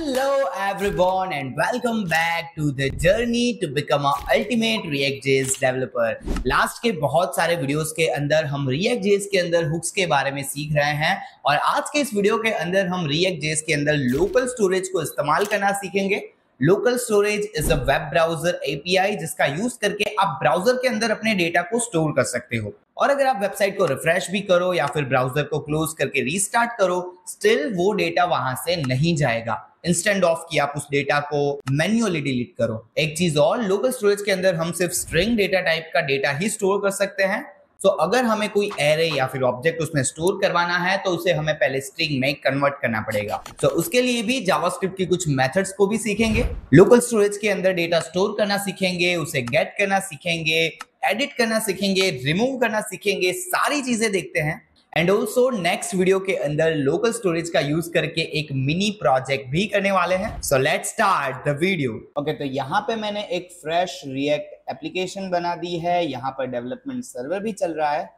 Hello everyone and welcome back to the journey to become a ultimate React.js developer। Last के बहुत सारे videos के अंदर हम React.js के अंदर हुक्स के बारे में सीख रहे हैं और आज के इस वीडियो के अंदर हम React.js के अंदर लोकल स्टोरेज को इस्तेमाल करना सीखेंगे। Local storage is a web browser API जिसका यूज करके आप ब्राउजर के अंदर अपने डेटा को स्टोर कर सकते हो और अगर आप वेबसाइट को रिफ्रेश भी करो या फिर ब्राउजर को क्लोज करके रीस्टार्ट करो स्टिल वो डेटा वहां से नहीं जाएगा। इंस्टेंट ऑफ कि आप उस डेटा को मैन्युअली डिलीट करो। एक चीज और, लोकल स्टोरेज के अंदर हम सिर्फ स्ट्रिंग डेटा टाइप का डेटा ही स्टोर कर सकते हैं। तो अगर हमें कोई एरे या फिर ऑब्जेक्ट उसमें स्टोर करवाना है तो उसे हमें पहले स्ट्रिंग में कन्वर्ट करना पड़ेगा। तो उसके लिए भी जावास्क्रिप्ट की कुछ मेथड्स को भी सीखेंगे। लोकल स्टोरेज के अंदर डेटा स्टोर करना सीखेंगे, उसे गेट करना सीखेंगे, एडिट करना सीखेंगे, रिमूव करना सीखेंगे, सारी चीजें देखते हैं। एंड ऑल्सो नेक्स्ट वीडियो के अंदर लोकल स्टोरेज का यूज करके एक मिनी प्रोजेक्ट भी करने वाले हैं। So let's start the video. Okay, तो यहाँ पे मैंने एक फ्रेश रिएक्ट एप्लीकेशन बना दी है। यहाँ पर डेवलपमेंट सर्वर भी चल रहा है।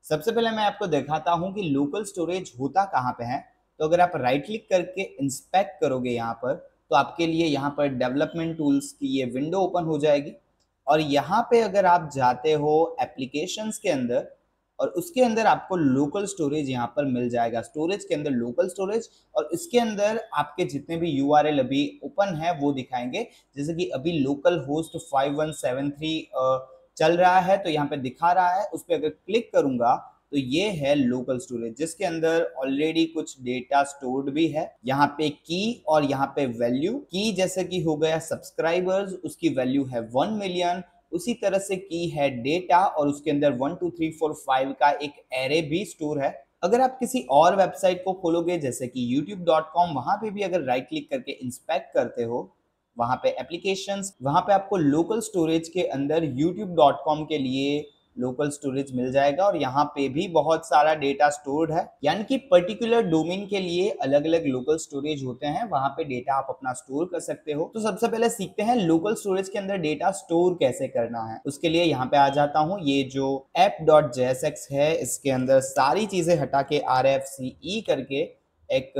सबसे पहले मैं आपको दिखाता हूँ कि लोकल स्टोरेज होता कहाँ पे है। तो अगर आप राइट क्लिक करके इंस्पेक्ट करोगे यहाँ पर तो आपके लिए यहाँ पर डेवलपमेंट टूल्स की ये विंडो ओपन हो जाएगी और यहाँ पे अगर आप जाते हो एप्लीकेशंस के अंदर और उसके अंदर आपको लोकल स्टोरेज यहाँ पर मिल जाएगा। स्टोरेज के अंदर लोकल स्टोरेज और इसके अंदर आपके जितने भी यूआरएल अभी ओपन है वो दिखाएंगे। जैसे कि अभी लोकल होस्ट 5173 चल रहा है तो यहाँ पे दिखा रहा है। उस पर अगर क्लिक करूंगा तो ये है लोकल स्टोरेज जिसके अंदर ऑलरेडी कुछ डेटा स्टोर्ड भी है। यहाँ पे की और यहाँ पे वैल्यू की जैसे कि हो गया सब्सक्राइबर्स, उसकी वैल्यू है 1 मिलियन। उसी तरह से की है डेटा और उसके अंदर 1 2 3 4 5 का एक एरे भी स्टोर है। अगर आप किसी और वेबसाइट को खोलोगे जैसे कि youtube.com, वहां पे भी अगर राइट क्लिक करके इंस्पेक्ट करते हो वहां पे एप्लीकेशंस, वहां पे आपको लोकल स्टोरेज के अंदर youtube.com के लिए लोकल स्टोरेज मिल जाएगा और यहाँ पे भी बहुत सारा डेटा स्टोर्ड है। यानी कि पर्टिकुलर डोमेन के लिए अलग अलग लोकल स्टोरेज होते हैं, वहां पे डेटा आप अपना स्टोर कर सकते हो। तो सबसे पहले सीखते हैं लोकल स्टोरेज के अंदर डेटा स्टोर कैसे करना है। उसके लिए यहाँ पे आ जाता हूँ। ये जो app.jsx है इसके अंदर सारी चीजें हटा के RFCE करके एक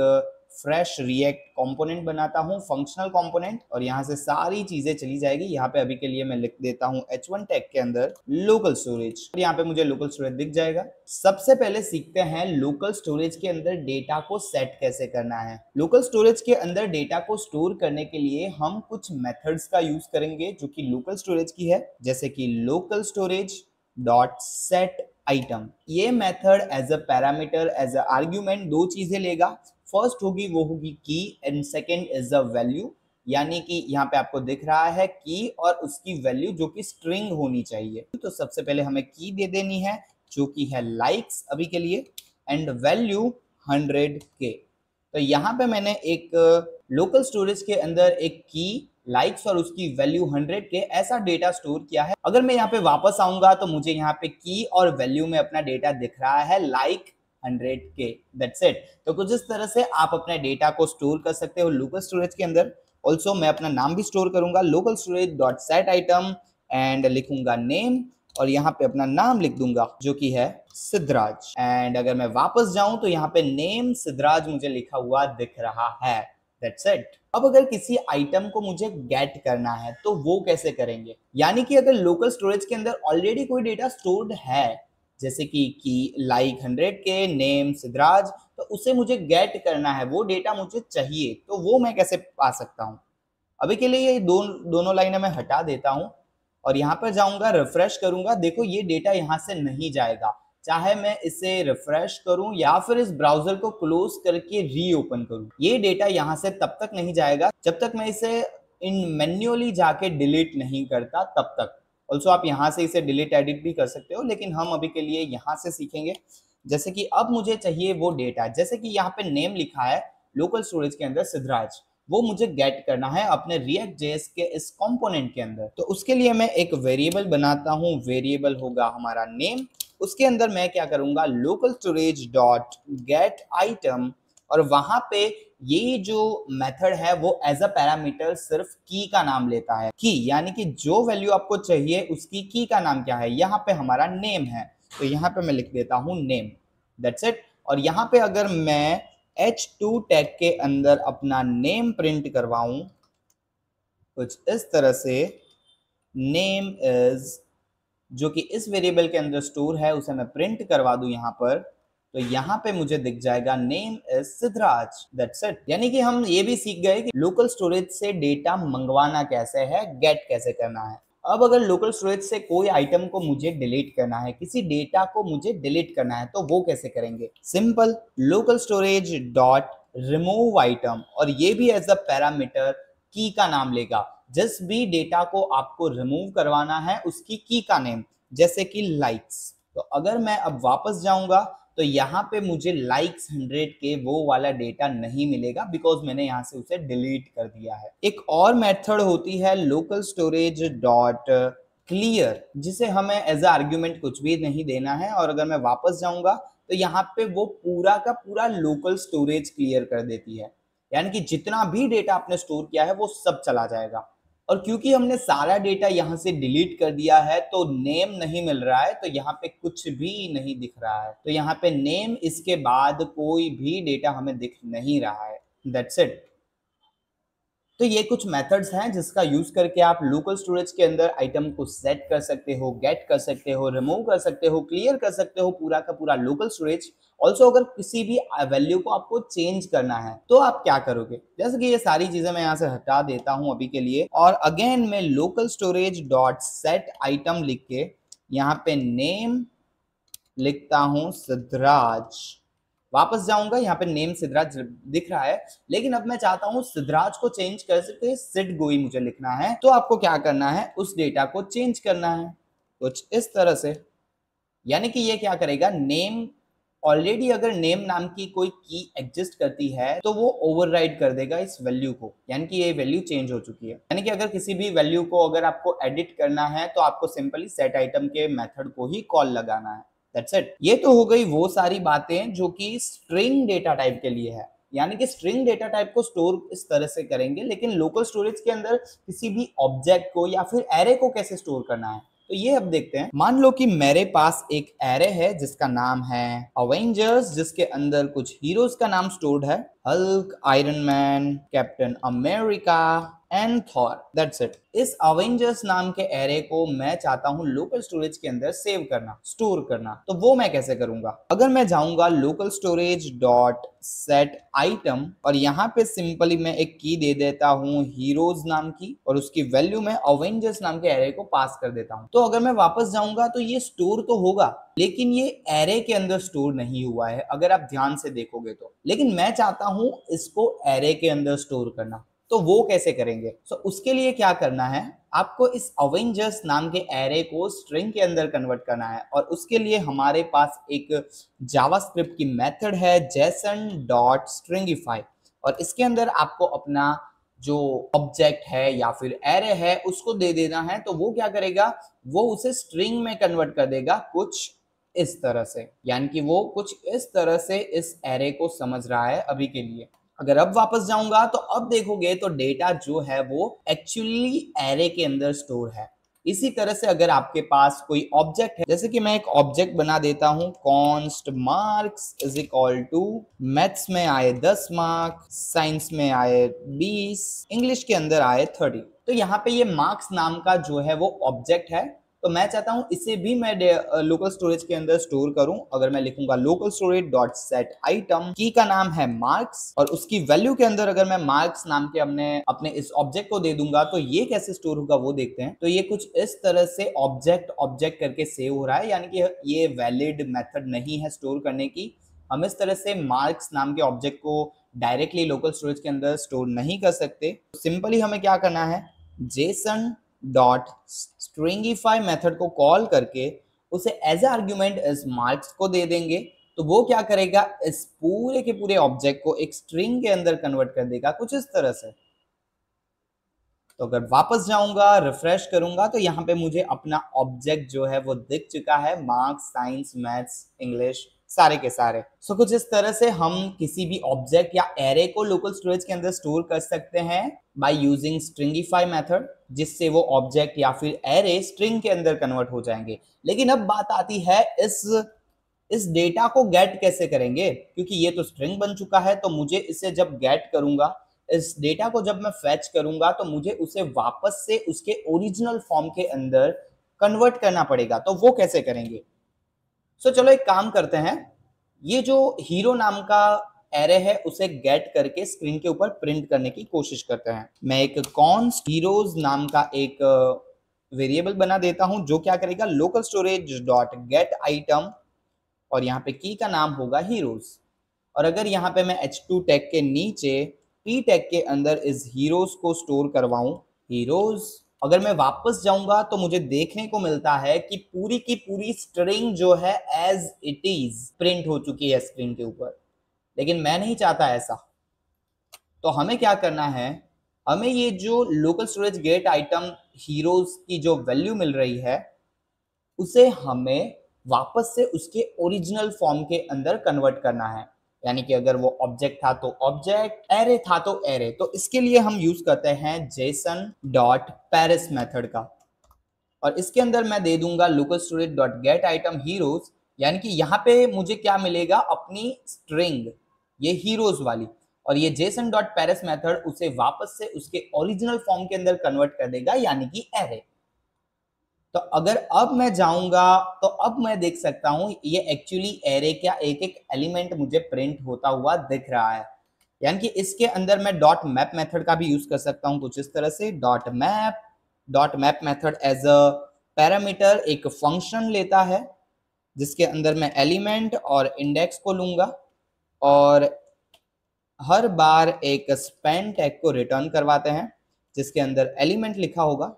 फ्रेश रिएक्ट कंपोनेंट बनाता हूं, फंक्शनल कंपोनेंट, और यहां से सारी चीजें चली जाएगी। यहां पे अभी के लिए मैं लिख देता हूं h1 टैग के अंदर लोकल स्टोरेज। यहां पे मुझे लोकल स्टोरेज दिख जाएगा। सबसे पहले सीखते हैं लोकल स्टोरेज के अंदर डेटा को सेट कैसे करना है। लोकल स्टोरेज के अंदर डेटा को स्टोर करने के लिए हम कुछ मेथड्स का यूज करेंगे जो कि लोकल स्टोरेज की है, जैसे कि local storage dot set item. ये method as a parameter, as a argument दो चीजें लेगा। फर्स्ट होगी वो होगी key and second is a value. यानी कि यहाँ पे आपको दिख रहा है की और उसकी वैल्यू जो कि स्ट्रिंग होनी चाहिए। तो सबसे पहले हमें की दे देनी है जो कि है लाइक्स अभी के लिए, एंड वैल्यू 100K। तो यहाँ पे मैंने एक लोकल स्टोरेज के अंदर एक की, लाइक्स और उसकी वैल्यू 100K ऐसा डेटा स्टोर किया है। अगर मैं यहाँ पे वापस आऊंगा तो मुझे यहाँ पे की और वैल्यू में अपना डेटा दिख रहा है लाइक 100K। That's it. तो कुछ इस तरह से आप अपने डेटा को स्टोर कर सकते हो लोकल स्टोरेज के अंदर। ऑल्सो मैं अपना नाम भी स्टोर करूंगा, local storage dot set item, and लिखूंगा नेम और यहाँ पे अपना नाम लिख दूंगा जो कि है सिद्धराज। एंड अगर मैं वापस जाऊं तो यहाँ पे नेम सिद्धराज मुझे लिखा हुआ दिख रहा है। That's it। अब अगर किसी आइटम को मुझे गेट करना है तो वो कैसे करेंगे। यानी कि अगर लोकल स्टोरेज के अंदर ऑलरेडी कोई डेटा स्टोर्ड है जैसे कि लाइक 100K, नेम सिद्धराज, तो उसे मुझे गेट करना है, वो डेटा मुझे चाहिए, तो वो मैं कैसे पा सकता हूँ। अभी के लिए ये दोनों लाइनें मैं हटा देता हूँ और यहाँ पर जाऊंगा, रिफ्रेश करूंगा। देखो ये डेटा यहाँ से नहीं जाएगा, चाहे मैं इसे रिफ्रेश करूं या फिर इस ब्राउजर को क्लोज करके रीओपन करूं, ये डेटा यहां से तब तक नहीं जाएगा जब तक मैं इसे इन मैन्युअली जाके डिलीट नहीं करता तब तक। ऑल्सो आप यहां से इसे डिलीट एडिट भी कर सकते हो, लेकिन हम अभी के लिए यहां से सीखेंगे। जैसे कि अब मुझे चाहिए वो डेटा, जैसे कि यहाँ पे नेम लिखा है लोकल स्टोरेज के अंदर सिद्धराज, वो मुझे गेट करना है अपने React.js के इस कंपोनेंट के अंदर। तो उसके लिए मैं एक वेरिएबल बनाता हूँ, वेरिएबल होगा हमारा नेम। उसके अंदर मैं क्या करूंगा, local storage dot gate item, और वहां पे ये जो मेथड है वो एज अ पैरामीटर सिर्फ की का नाम लेता है। की यानी कि जो वैल्यू आपको चाहिए उसकी की का नाम क्या है, यहाँ पे हमारा नेम है, तो यहाँ पे मैं लिख देता हूँ नेम। That's it. और यहाँ पे अगर मैं H2 टैग के अंदर अपना नेम प्रिंट करवाऊं, कुछ इस तरह से। नेम इज, जो कि इस वेरिएबल के अंदर स्टोर है, उसे मैं प्रिंट करवा दूं यहाँ पर, तो यहाँ पे मुझे दिख जाएगा name is Siddharaj. That's it. यानी कि हम ये भी सीख गए कि लोकल स्टोरेज से डेटा मंगवाना कैसे है, गेट कैसे करना है। अब अगर लोकल स्टोरेज से कोई आइटम को मुझे डिलीट करना है, किसी डेटा को मुझे डिलीट करना है, तो वो कैसे करेंगे? Simple, local storage dot remove item, और ये भी एज अ पैरामीटर की का नाम लेगा। जिस भी डेटा को आपको रिमूव करवाना है उसकी की का नेम, जैसे कि लाइक्स। तो अगर मैं अब वापस जाऊंगा तो यहाँ पे मुझे लाइक्स 100 के वो वाला डेटा नहीं मिलेगा, बिकॉज मैंने यहाँ से उसे डिलीट कर दिया है। एक और मेथड होती है लोकल स्टोरेज डॉट क्लियर, जिसे हमें एज अ आर्ग्यूमेंट कुछ भी नहीं देना है, और अगर मैं वापस जाऊंगा तो यहाँ पे वो पूरा का पूरा लोकल स्टोरेज क्लियर कर देती है। यानी कि जितना भी डेटा आपने स्टोर किया है वो सब चला जाएगा। और क्योंकि हमने सारा डेटा यहाँ से डिलीट कर दिया है तो नेम नहीं मिल रहा है, तो यहाँ पे कुछ भी नहीं दिख रहा है। तो यहाँ पे नेम इसके बाद कोई भी डेटा हमें दिख नहीं रहा है। That's it. तो ये कुछ मेथड्स हैं जिसका यूज करके आप लोकल स्टोरेज के अंदर आइटम को सेट कर सकते हो, गेट कर सकते हो, रिमूव कर सकते हो, क्लियर कर सकते हो पूरा का पूरा लोकल स्टोरेज। ऑल्सो अगर किसी भी वैल्यू को आपको चेंज करना है तो आप क्या करोगे? जैसे कि ये सारी चीजें मैं यहाँ से हटा देता हूँ अभी के लिए, और अगेन मैं local storage dot set item लिख के यहाँ पे नेम लिखता हूँ सिद्धराज। वापस जाऊंगा, यहाँ पे नेम सिद्धराज दिख रहा है, लेकिन अब मैं चाहता हूँ सिद्धराज को चेंज कर सकते, सिड गोई मुझे लिखना है। तो आपको क्या करना है? उस डेटा को चेंज करना है कुछ इस तरह से। यानी कि ये क्या करेगा? नेम ऑलरेडी अगर नेम नाम की कोई की एग्जिस्ट करती है तो वो ओवरराइड कर देगा इस वैल्यू को, यानी कि ये वैल्यू चेंज हो चुकी है। यानी कि अगर किसी भी वैल्यू को अगर आपको एडिट करना है तो आपको सिंपली सेट आइटम के मेथड को ही कॉल लगाना है। That's it. ये तो हो गई वो सारी बातें जो कि स्ट्रिंग डेटा टाइप के लिए है। यानी कि स्ट्रिंग डेटा टाइप को स्टोर इस तरह से करेंगे, लेकिन लोकल स्टोरेज के अंदर किसी भी ऑब्जेक्ट को या फिर एरे को कैसे स्टोर करना है, तो ये अब देखते हैं। मान लो कि मेरे पास एक एरे है जिसका नाम है अवेंजर्स, जिसके अंदर कुछ हीरोज का नाम स्टोर्ड है, Hulk, iron man, captain America and Thor. That's it. इस अवेंजर्स नाम के एरे को मैं चाहता हूं लोकल स्टोरेज के अंदर सेव करना, स्टोर करना। तो वो मैं कैसे करूंगा? अगर मैं जाऊंगा local storage dot set item, और यहाँ पे सिंपली मैं एक की दे देता हूँ हीरोज नाम की, और उसकी वैल्यू में अवेंजर्स नाम के एरे को पास कर देता हूँ। तो अगर मैं वापस जाऊंगा तो ये स्टोर तो होगा, लेकिन ये एरे के अंदर स्टोर नहीं हुआ है अगर आप ध्यान से देखोगे तो। लेकिन मैं चाहता हूं इसको एरे के अंदर स्टोर करना, तो वो कैसे करेंगे? तो उसके लिए क्या करना है? आपको इस अवेंजर्स नाम के एरे को स्ट्रिंग के अंदर कन्वर्ट करना है, और उसके लिए हमारे पास एक जावास्क्रिप्ट की मेथड है json.stringify, और इसके अंदर आपको अपना जो ऑब्जेक्ट है या फिर एरे है उसको दे देना है। तो वो क्या करेगा? वो उसे स्ट्रिंग में कन्वर्ट कर देगा कुछ इस तरह से। यानी कि वो कुछ इस तरह से इस एरे को समझ रहा है अभी के लिए। अगर अब वापस जाऊंगा तो अब देखोगे तो डेटा जो है वो एक्चुअली एरे के अंदर स्टोर है। इसी तरह से अगर आपके पास कोई ऑब्जेक्ट है, जैसे कि मैं एक ऑब्जेक्ट बना देता हूं, const marks is equal to, maths में आए 10 मार्क्स, साइंस में आए 20, इंग्लिश के अंदर आए 30। तो यहाँ पे ये मार्क्स नाम का जो है वो ऑब्जेक्ट है, तो मैं चाहता हूं इसे भी मैं लोकल स्टोरेज के अंदर स्टोर करूं। अगर मैं लिखूंगा local storage dot set item, की का नाम है मार्क्स, और उसकी वैल्यू के अंदर अगर मैं मार्क्स नाम के अपने इस ऑब्जेक्ट को दे दूंगा, तो ये कैसे स्टोर होगा वो देखते हैं। तो ये कुछ इस तरह से ऑब्जेक्ट ऑब्जेक्ट करके सेव हो रहा है, यानी कि ये वैलिड मेथड नहीं है स्टोर करने की। हम इस तरह से मार्क्स नाम के ऑब्जेक्ट को डायरेक्टली लोकल स्टोरेज के अंदर स्टोर नहीं कर सकते। सिंपली हमें क्या करना है? जेसन डॉट स्ट्रिंगिफाई मेथड को कॉल करके उसे एज आर्ग्यूमेंट इस मार्क्स को दे देंगे। तो वो क्या करेगा? इस पूरे के पूरे ऑब्जेक्ट को एक स्ट्रिंग के अंदर कन्वर्ट कर देगा कुछ इस तरह से। तो अगर वापस जाऊंगा, रिफ्रेश करूंगा, तो यहाँ पे मुझे अपना ऑब्जेक्ट जो है वो दिख चुका है, मार्क्स, साइंस, मैथ्स, इंग्लिश, सारे के सारे। सो कुछ इस तरह से हम किसी भी ऑब्जेक्ट या एरे को लोकल स्टोरेज के अंदर स्टोर कर सकते हैं बाय यूजिंग स्ट्रिंगिफाई मेथड, जिससे वो ऑब्जेक्ट या फिर एरे स्ट्रिंग के अंदर कन्वर्ट हो जाएंगे। लेकिन अब बात आती है इस इस डेटा को गेट कैसे करेंगे, क्योंकि ये तो स्ट्रिंग बन चुका है, तो मुझे इसे जब गेट करूंगा, इस डेटा को जब मैं फेच करूंगा, तो मुझे उसे वापस से उसके ओरिजिनल फॉर्म के अंदर कन्वर्ट करना पड़ेगा। तो वो कैसे करेंगे? चलो एक काम करते हैं, ये जो हीरो नाम का एरे है उसे गेट करके स्क्रीन के ऊपर प्रिंट करने की कोशिश करते हैं। मैं एक कॉन्स्ट हीरोज नाम का एक वेरिएबल बना देता हूं, जो क्या करेगा, local storage dot gate item, और यहाँ पे की का नाम होगा हीरोज। और अगर यहाँ पे मैं h2 टैग के नीचे p टैग के अंदर इस हीरोज को स्टोर करवाऊं, हीरोज, अगर मैं वापस जाऊंगा तो मुझे देखने को मिलता है कि पूरी की पूरी स्ट्रिंग जो है एज इट इज प्रिंट हो चुकी है स्क्रीन के ऊपर। लेकिन मैं नहीं चाहता ऐसा, तो हमें क्या करना है, हमें ये जो local storage gate item heroes की जो वैल्यू मिल रही है उसे हमें वापस से उसके ओरिजिनल फॉर्म के अंदर कन्वर्ट करना है। यानी कि अगर वो ऑब्जेक्ट था तो ऑब्जेक्ट, एरे था तो एरे। तो इसके लिए हम यूज करते हैं जेसन डॉट पैरिस मेथड का, और इसके अंदर मैं दे दूंगा local storage dot gate item heroes. यानी कि यहाँ पे मुझे क्या मिलेगा, अपनी स्ट्रिंग, ये हीरोज वाली, और ये जेसन डॉट पैरिस मेथड उसे वापस से उसके ओरिजिनल फॉर्म के अंदर कन्वर्ट कर देगा, यानी कि एरे। तो अगर अब मैं जाऊंगा तो अब मैं देख सकता हूं ये एक्चुअली एरे का एक एक एलिमेंट मुझे प्रिंट होता हुआ दिख रहा है। यानी कि इसके अंदर मैं डॉट मैप मेथड का भी यूज कर सकता हूं कुछ इस तरह से, dot map method as a parameter एक फंक्शन लेता है जिसके अंदर मैं एलिमेंट और इंडेक्स को लूंगा, और हर बार एक स्पैन टैग को रिटर्न करवाते हैं जिसके अंदर एलिमेंट लिखा होगा,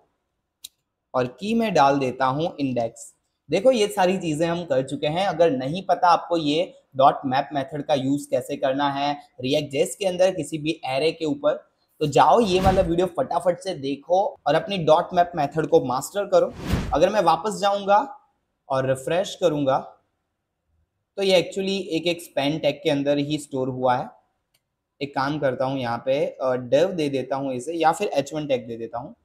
और की में डाल देता हूं इंडेक्स। देखो ये सारी चीजें हम कर चुके हैं। अगर नहीं पता आपको ये डॉट मैप मेथड का यूज कैसे करना है रिएक्ट.जेएस के अंदर किसी भी एरे के ऊपर, तो जाओ ये वाला वीडियो फटाफट से देखो और अपनी डॉट मैप मेथड को मास्टर करो। अगर मैं वापस जाऊंगा और रिफ्रेश करूंगा तो ये एक्चुअली एक एक स्पैन टैग के अंदर ही स्टोर हुआ है। एक काम करता हूँ, यहाँ पे डिव दे देता हूँ इसे, या फिर h1 टैग दे देता हूँ,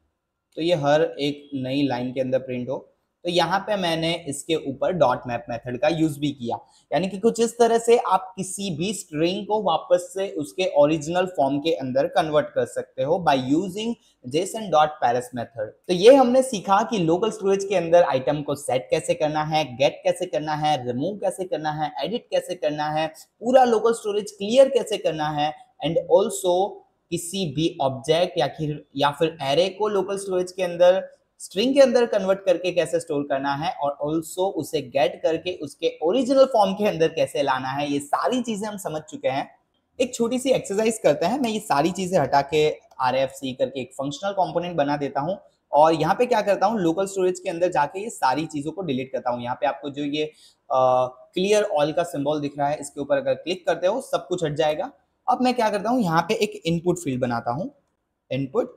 तो ये हर एक नई लाइन के अंदर प्रिंट हो। तो यहाँ पे मैंने इसके ऊपर डॉट मैप मेथड का यूज भी किया। यानी कि कुछ इस तरह से आप किसी भी स्ट्रिंग को वापस से उसके ओरिजिनल फॉर्म के अंदर कन्वर्ट कर सकते हो by using Jason dot Paris method. तो ये हमने सीखा कि लोकल स्टोरेज के अंदर आइटम को सेट कैसे करना है, गेट कैसे करना है, रिमूव कैसे करना है, एडिट कैसे करना है, पूरा लोकल स्टोरेज क्लियर कैसे करना है, एंड ऑल्सो किसी भी ऑब्जेक्ट या फिर एरे को लोकल स्टोरेज के अंदर स्ट्रिंग के अंदर कन्वर्ट करके कैसे स्टोर करना है, और ऑल्सो उसे गेट करके उसके ओरिजिनल फॉर्म के अंदर कैसे लाना है। ये सारी चीजें हम समझ चुके हैं। एक छोटी सी एक्सरसाइज करते हैं। मैं ये सारी चीजें हटा के RFC करके एक फंक्शनल कंपोनेंट बना देता हूँ, और यहाँ पे क्या करता हूँ, लोकल स्टोरेज के अंदर जाके ये सारी चीजों को डिलीट करता हूँ। यहाँ पे आपको जो ये क्लियर ऑल का सिंबल दिख रहा है, इसके ऊपर अगर क्लिक करते हो सब कुछ हट जाएगा। अब मैं क्या करता हूँ, यहाँ पे एक इनपुट फील्ड बनाता हूँ, इनपुट,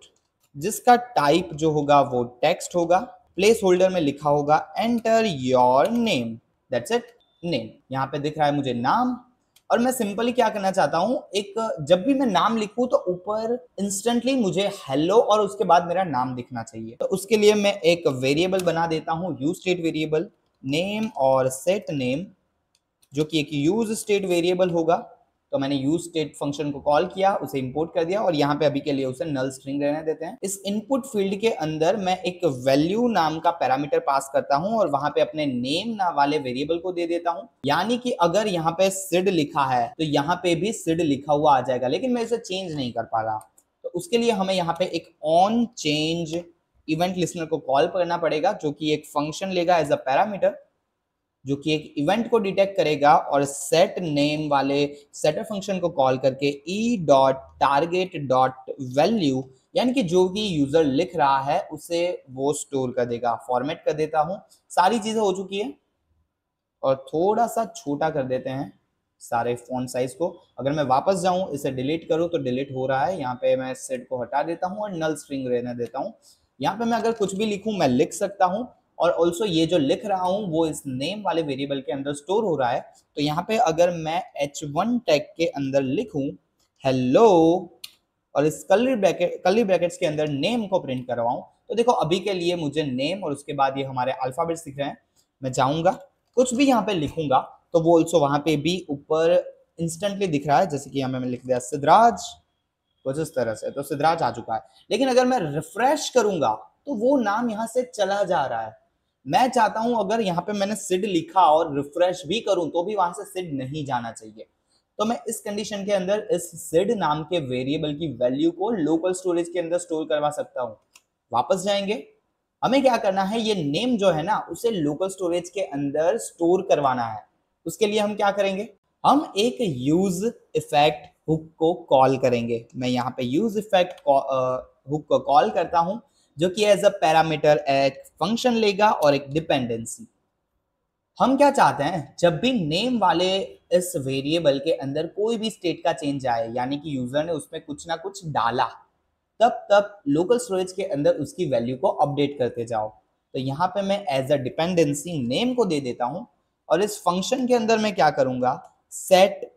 जिसका टाइप जो होगा वो टेक्स्ट होगा, प्लेस होल्डर में लिखा होगा enter your name, that's it, name. यहाँ पे दिख रहा है मुझे नाम, और मैं सिंपली क्या करना चाहता हूँ, एक जब भी मैं नाम लिखूं तो ऊपर इंस्टेंटली मुझे हेलो और उसके बाद मेरा नाम दिखना चाहिए। तो उसके लिए मैं एक वेरिएबल बना देता हूँ, यूज स्टेट वेरिएबल नेम और सेट नेम, जो कि एक यूज स्टेट वेरिएबल होगा। तो मैंने यूज स्टेट फंक्शन को कॉल किया, उसे इंपोर्ट कर दिया, और यहाँ पे अभी के लिए उसे नल स्ट्रिंग रहने देते हैं। इस इनपुट फील्ड के अंदर मैं एक वैल्यू नाम का पैरामीटर पास करता हूँ, और वहां पे अपने नेम ना वाले वेरिएबल को दे देता हूँ। यानी कि अगर यहाँ पे सिड लिखा है तो यहाँ पे भी सिड लिखा हुआ आ जाएगा, लेकिन मैं इसे चेंज नहीं कर पा रहा। तो उसके लिए हमें यहाँ पे एक ऑन चेंज इवेंट लिस्नर को कॉल करना पड़ेगा, जो कि एक फंक्शन लेगा एज अ पैरामीटर, जो कि एक इवेंट को डिटेक्ट करेगा, और सेट नेम वाले सेटर फंक्शन को कॉल करके e.target.value, यानी कि जो भी यूजर लिख रहा है उसे वो स्टोर कर देगा। फॉर्मेट कर देता हूं, सारी चीजें हो चुकी है, और थोड़ा सा छोटा कर देते हैं सारे फॉन्ट साइज को। अगर मैं वापस जाऊं, इसे डिलीट करूं तो डिलीट हो रहा है। यहाँ पे मैं सेट को हटा देता हूं और नल स्ट्रिंग रहने देता हूं। यहाँ पे मैं अगर कुछ भी लिखूं मैं लिख सकता हूं, और ऑल्सो ये जो लिख रहा हूं वो इस नेम वाले वेरिएबल के अंदर स्टोर हो रहा है। तो यहाँ पे अगर मैं h1 टैग के अंदर लिखूं हेलो, और इस कर्ली ब्रैकेट्स के अंदर नेम को प्रिंट करवाऊं, तो देखो अभी के लिए मुझे नेम और उसके बाद ये हमारे अल्फाबेट्स दिख रहे हैं। मैं जाऊंगा, कुछ भी यहाँ पे लिखूंगा, तो वो ऑल्सो वहां पे भी ऊपर इंस्टेंटली दिख रहा है, जैसे कि हमें लिख दिया सिद्धराज, कुछ इस तरह से, तो सिद्धराज आ चुका है। लेकिन अगर मैं रिफ्रेश करूंगा तो वो नाम यहाँ से चला जा रहा है। मैं चाहता हूं अगर यहाँ पे मैंने सिड लिखा और रिफ्रेश भी करूं तो भी वहां से सिड नहीं जाना चाहिए। तो मैं इस कंडीशन के अंदर इस सिड नाम के वेरिएबल की वैल्यू को लोकल स्टोरेज के अंदर स्टोर करवा सकता हूं। वापस जाएंगे, हमें क्या करना है, ये नेम जो है ना उसे लोकल स्टोरेज के अंदर स्टोर करवाना है। उसके लिए हम क्या करेंगे, हम एक यूज इफेक्ट हुक को कॉल करेंगे। मैं यहाँ पे यूज इफेक्ट हुक को कॉल करता हूं, जो कि एज अ पैरामीटर एक फंक्शन लेगा और एक डिपेंडेंसी। हम क्या चाहते हैं, जब भी नेम वाले इस वेरिएबल के अंदर कोई भी स्टेट का चेंज आए, यानी कि यूजर ने उसमें कुछ ना कुछ डाला, तब तब लोकल स्टोरेज के अंदर उसकी वैल्यू को अपडेट करते जाओ। तो यहाँ पे मैं एज अ डिपेंडेंसी नेम को दे देता हूं, और इस फंक्शन के अंदर मैं क्या करूंगा, सेट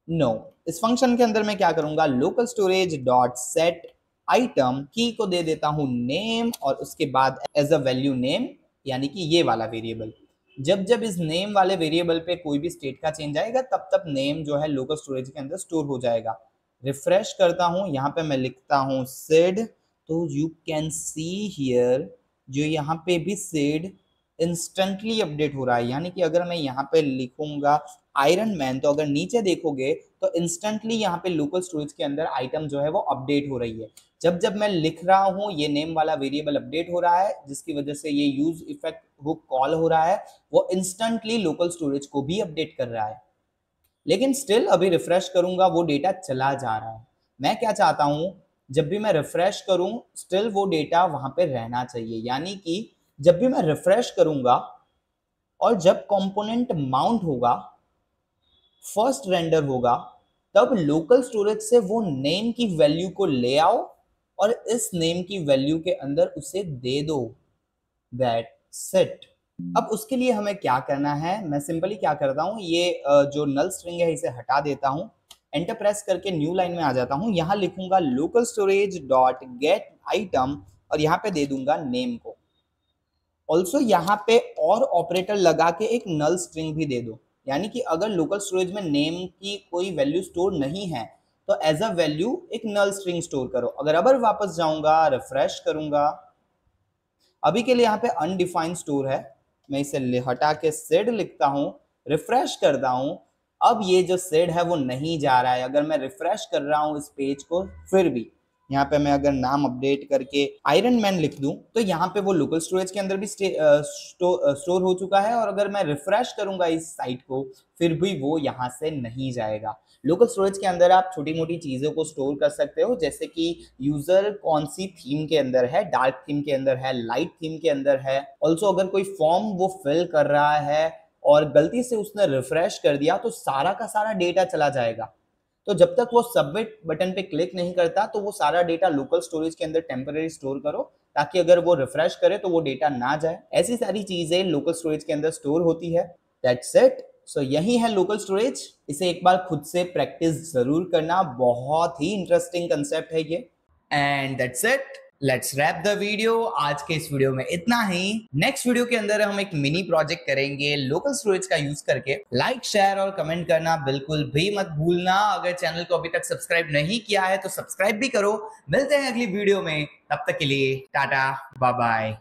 नो, इस फंक्शन के अंदर मैं क्या करूंगा, local storage dot set item की को दे देता हूं नेम, और उसके बाद एज अ वैल्यू नेम, यानी कि ये वाला वेरिएबल। जब जब इस नेम वाले वेरिएबल पे कोई भी स्टेट का चेंज आएगा, तब तब नेम जो है लोकल स्टोरेज के अंदर स्टोर हो जाएगा। रिफ्रेश करता हूं, यहाँ पे मैं लिखता हूं सिड, तो यू कैन सी हियर जो यहाँ पे भी सिड इंस्टेंटली अपडेट हो रहा है। यानी कि अगर मैं यहाँ पे लिखूंगा आयरन मैन, तो अगर नीचे देखोगे तो इंस्टेंटली यहाँ पे लोकल स्टोरेज के अंदर आइटम जो है वो अपडेट हो रही है। जब जब मैं लिख रहा हूँ ये नेम वाला वेरिएबल अपडेट हो रहा है, जिसकी वजह से ये यूज इफेक्ट हुक कॉल हो रहा है, वो इंस्टेंटली लोकल स्टोरेज को भी अपडेट कर रहा है। लेकिन स्टिल अभी रिफ्रेश करूंगा वो डेटा चला जा रहा है। मैं क्या चाहता हूं, जब भी मैं रिफ्रेश करूं स्टिल वो डेटा वहां पे रहना चाहिए। यानी कि जब भी मैं रिफ्रेश करूंगा और जब कंपोनेंट माउंट होगा, फर्स्ट रेंडर होगा, तब लोकल स्टोरेज से वो नेम की वैल्यू को ले आओ और इस नेम की वैल्यू के अंदर उसे दे दो, दैट्स इट। अब उसके लिए हमें क्या करना है, मैं सिंपली क्या करता हूँ, ये जो नल स्ट्रिंग है इसे हटा देता हूँ, एंटर प्रेस करके न्यू लाइन में आ जाता हूँ। यहाँ लिखूंगा local storage dot gate item, और यहाँ पे दे दूंगा नेम को। ऑल्सो यहाँ पे और ऑपरेटर लगा के एक नल स्ट्रिंग भी दे दो, यानी कि अगर लोकल स्टोरेज में नेम की कोई वैल्यू स्टोर नहीं है तो एज अ वैल्यू एक नल स्ट्रिंग स्टोर करो। अगर अब वापस जाऊंगा, रिफ्रेश करूंगा, अभी के लिए यहाँ पे अनडिफाइंड स्टोर है, मैं इसे हटा के सेड लिखता हूँ, रिफ्रेश करता हूँ। अब ये जो सेड है वो नहीं जा रहा है। अगर मैं रिफ्रेश कर रहा हूँ इस पेज को, फिर भी यहाँ पे मैं अगर नाम अपडेट करके आयरन मैन लिख दूं, तो यहाँ पे वो लोकल स्टोरेज के अंदर भी स्टोर हो चुका है। और अगर मैं रिफ्रेश करूंगा इस साइट को, फिर भी वो यहाँ से नहीं जाएगा। लोकल स्टोरेज के अंदर आप छोटी मोटी चीजों को स्टोर कर सकते हो, जैसे कि यूजर कौन सी थीम के अंदर है, डार्क थीम के अंदर है, लाइट थीम के अंदर है। ऑल्सो अगर कोई फॉर्म वो फिल कर रहा है और गलती से उसने रिफ्रेश कर दिया, तो सारा का सारा डेटा चला जाएगा। तो जब तक वो सबमिट बटन पे क्लिक नहीं करता, तो वो सारा डेटा लोकल स्टोरेज के अंदर टेम्पररी स्टोर करो, ताकि अगर वो रिफ्रेश करे तो वो डेटा ना जाए। ऐसी सारी चीजें लोकल स्टोरेज के अंदर स्टोर होती है। That's it. सो यही है लोकल स्टोरेज। इसे एक बार खुद से प्रैक्टिस जरूर करना, बहुत ही इंटरेस्टिंग कंसेप्ट है ये। And that's it, let's wrap the video. आज के इस वीडियो में इतना ही। नेक्स्ट वीडियो के अंदर हम एक मिनी प्रोजेक्ट करेंगे लोकल स्टोरेज का यूज करके। लाइक, शेयर और कमेंट करना बिल्कुल भी मत भूलना। अगर चैनल को अभी तक सब्सक्राइब नहीं किया है तो सब्सक्राइब भी करो। मिलते हैं अगली वीडियो में, तब तक के लिए टाटा बाय बाय।